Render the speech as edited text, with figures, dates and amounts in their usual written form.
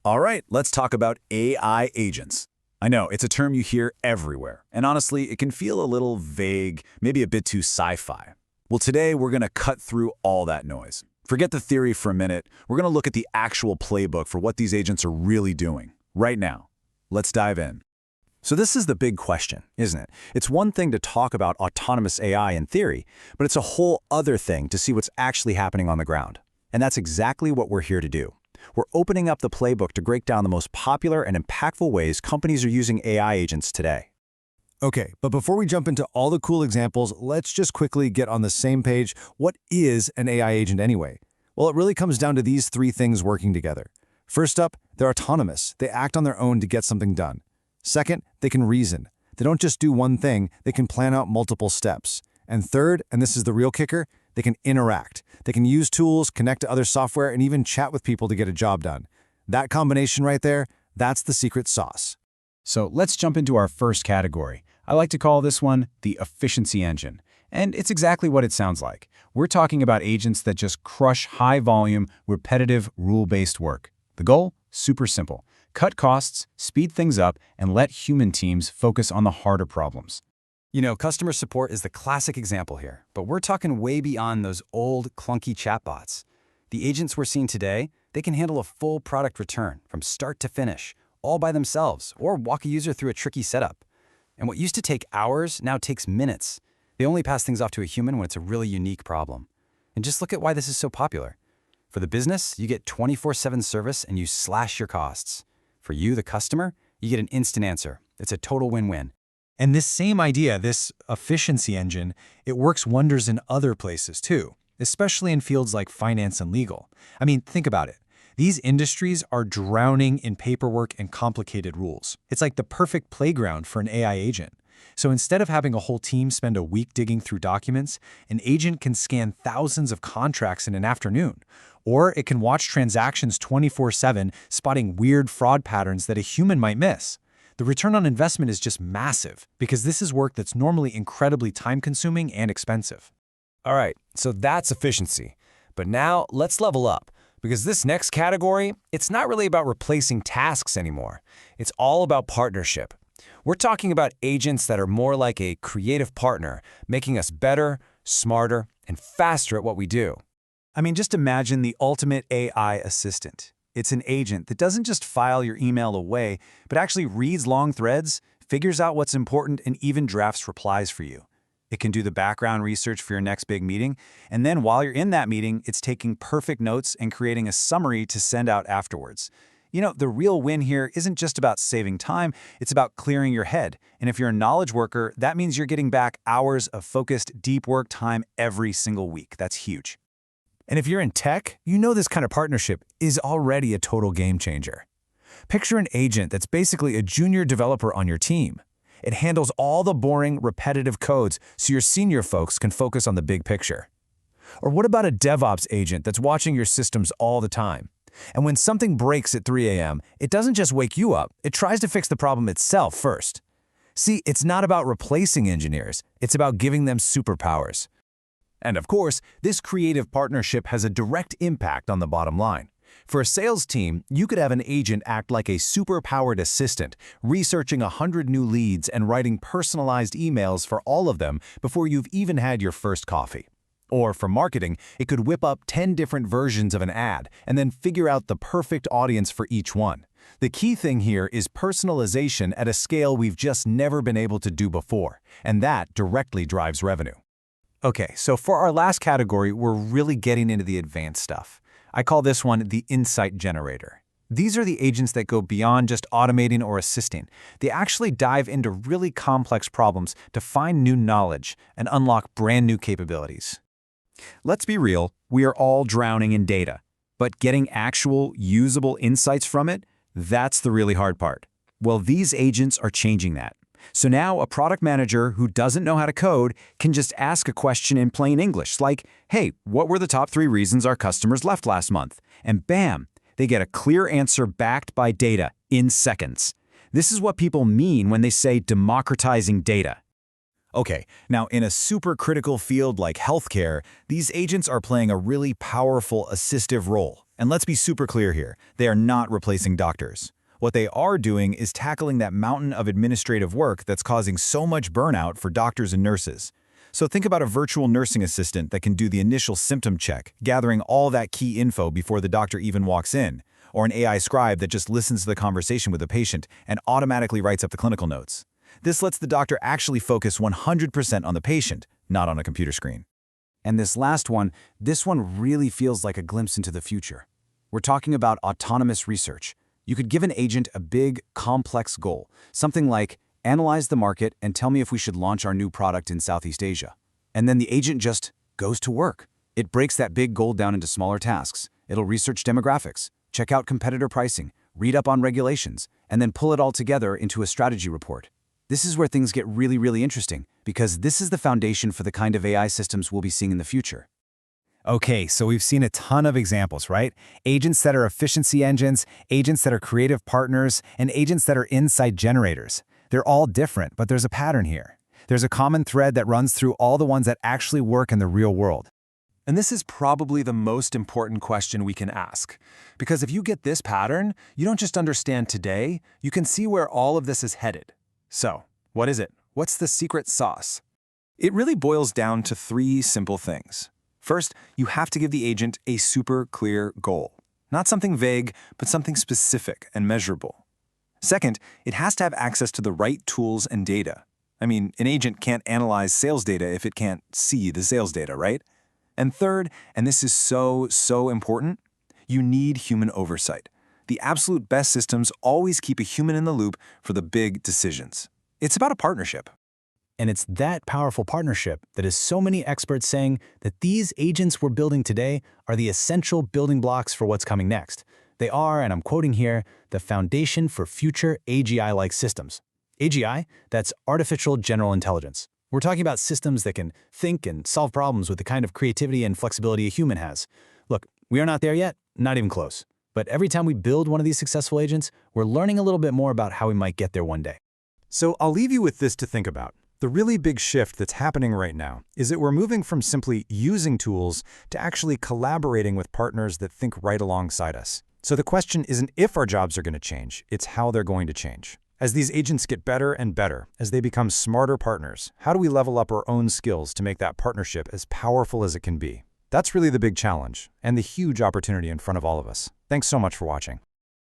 All right, let's talk about AI agents. I know, it's a term you hear everywhere, and honestly, it can feel a little vague, maybe a bit too sci-fi. Well, today we're going to cut through all that noise. Forget the theory for a minute. We're going to look at the actual playbook for what these agents are really doing, right now. Let's dive in. So this is the big question, isn't it? It's one thing to talk about autonomous AI in theory, but it's a whole other thing to see what's actually happening on the ground. And that's exactly what we're here to do. We're opening up the playbook to break down the most popular and impactful ways companies are using AI agents today. Okay, but before we jump into all the cool examples, let's just quickly get on the same page. What is an AI agent anyway? Well, it really comes down to these three things working together. First up, they're autonomous. They act on their own to get something done. Second, they can reason. They don't just do one thing, they can plan out multiple steps. And third, and this is the real kicker, they can interact. They can use tools, connect to other software, and even chat with people to get a job done. That combination right there, that's the secret sauce. So let's jump into our first category. I like to call this one the efficiency engine. And it's exactly what it sounds like. We're talking about agents that just crush high-volume, repetitive, rule-based work. The goal? Super simple. Cut costs, speed things up, and let human teams focus on the harder problems. You know, customer support is the classic example here, but we're talking way beyond those old, clunky chatbots. The agents we're seeing today, they can handle a full product return from start to finish, all by themselves, or walk a user through a tricky setup. And what used to take hours now takes minutes. They only pass things off to a human when it's a really unique problem. And just look at why this is so popular. For the business, you get 24/7 service and you slash your costs. For you, the customer, you get an instant answer. It's a total win-win. And this same idea, this efficiency engine, it works wonders in other places too, especially in fields like finance and legal. I mean, think about it. These industries are drowning in paperwork and complicated rules. It's like the perfect playground for an AI agent. So instead of having a whole team spend a week digging through documents, an agent can scan thousands of contracts in an afternoon. Or it can watch transactions 24/7, spotting weird fraud patterns that a human might miss. The return on investment is just massive, because this is work that's normally incredibly time-consuming and expensive. All right, so that's efficiency. But now let's level up, because this next category, it's not really about replacing tasks anymore. It's all about partnership. We're talking about agents that are more like a creative partner, making us better, smarter, and faster at what we do. I mean, just imagine the ultimate AI assistant. It's an agent that doesn't just file your email away, but actually reads long threads, figures out what's important, and even drafts replies for you. It can do the background research for your next big meeting, and then while you're in that meeting, it's taking perfect notes and creating a summary to send out afterwards. You know, the real win here isn't just about saving time, it's about clearing your head. And if you're a knowledge worker, that means you're getting back hours of focused, deep work time every single week. That's huge. And if you're in tech, you know this kind of partnership is already a total game changer. Picture an agent that's basically a junior developer on your team. It handles all the boring, repetitive codes so your senior folks can focus on the big picture. Or what about a DevOps agent that's watching your systems all the time? And when something breaks at 3 a.m., it doesn't just wake you up, it tries to fix the problem itself first. See, it's not about replacing engineers, it's about giving them superpowers. And of course, this creative partnership has a direct impact on the bottom line. For a sales team, you could have an agent act like a super-powered assistant, researching 100 new leads and writing personalized emails for all of them before you've even had your first coffee. Or for marketing, it could whip up 10 different versions of an ad and then figure out the perfect audience for each one. The key thing here is personalization at a scale we've just never been able to do before, and that directly drives revenue. Okay, so for our last category, we're really getting into the advanced stuff. I call this one the insight generator. These are the agents that go beyond just automating or assisting. They actually dive into really complex problems to find new knowledge and unlock brand new capabilities. Let's be real, we are all drowning in data, but getting actual, usable insights from it, that's the really hard part. Well, these agents are changing that. So now a product manager who doesn't know how to code can just ask a question in plain English, like, hey, what were the top 3 reasons our customers left last month? And bam, they get a clear answer backed by data in seconds. This is what people mean when they say democratizing data. Okay, now in a super critical field like healthcare, these agents are playing a really powerful assistive role. And let's be super clear here, they are not replacing doctors. What they are doing is tackling that mountain of administrative work that's causing so much burnout for doctors and nurses. So think about a virtual nursing assistant that can do the initial symptom check, gathering all that key info before the doctor even walks in, or an AI scribe that just listens to the conversation with the patient and automatically writes up the clinical notes. This lets the doctor actually focus 100% on the patient, not on a computer screen. And this last one, this one really feels like a glimpse into the future. We're talking about autonomous research. You could give an agent a big, complex goal, something like, analyze the market and tell me if we should launch our new product in Southeast Asia. And then the agent just goes to work. It breaks that big goal down into smaller tasks. It'll research demographics, check out competitor pricing, read up on regulations, and then pull it all together into a strategy report. This is where things get really, really interesting, because this is the foundation for the kind of AI systems we'll be seeing in the future. Okay, so we've seen a ton of examples, right? Agents that are efficiency engines, agents that are creative partners, and agents that are insight generators. They're all different, but there's a pattern here. There's a common thread that runs through all the ones that actually work in the real world. And this is probably the most important question we can ask. Because if you get this pattern, you don't just understand today, you can see where all of this is headed. So, what is it? What's the secret sauce? It really boils down to 3 simple things. First, you have to give the agent a super clear goal. Not something vague, but something specific and measurable. Second, it has to have access to the right tools and data. I mean, an agent can't analyze sales data if it can't see the sales data, right? And third, and this is so important, you need human oversight. The absolute best systems always keep a human in the loop for the big decisions. It's about a partnership. And it's that powerful partnership that is so many experts saying that these agents we're building today are the essential building blocks for what's coming next. They are, and I'm quoting here, the foundation for future AGI-like systems. AGI, that's artificial general intelligence. We're talking about systems that can think and solve problems with the kind of creativity and flexibility a human has. Look, we are not there yet, not even close. But every time we build one of these successful agents, we're learning a little bit more about how we might get there one day. So I'll leave you with this to think about. The really big shift that's happening right now is that we're moving from simply using tools to actually collaborating with partners that think right alongside us. So the question isn't if our jobs are going to change, it's how they're going to change. As these agents get better and better, as they become smarter partners, how do we level up our own skills to make that partnership as powerful as it can be? That's really the big challenge and the huge opportunity in front of all of us. Thanks so much for watching.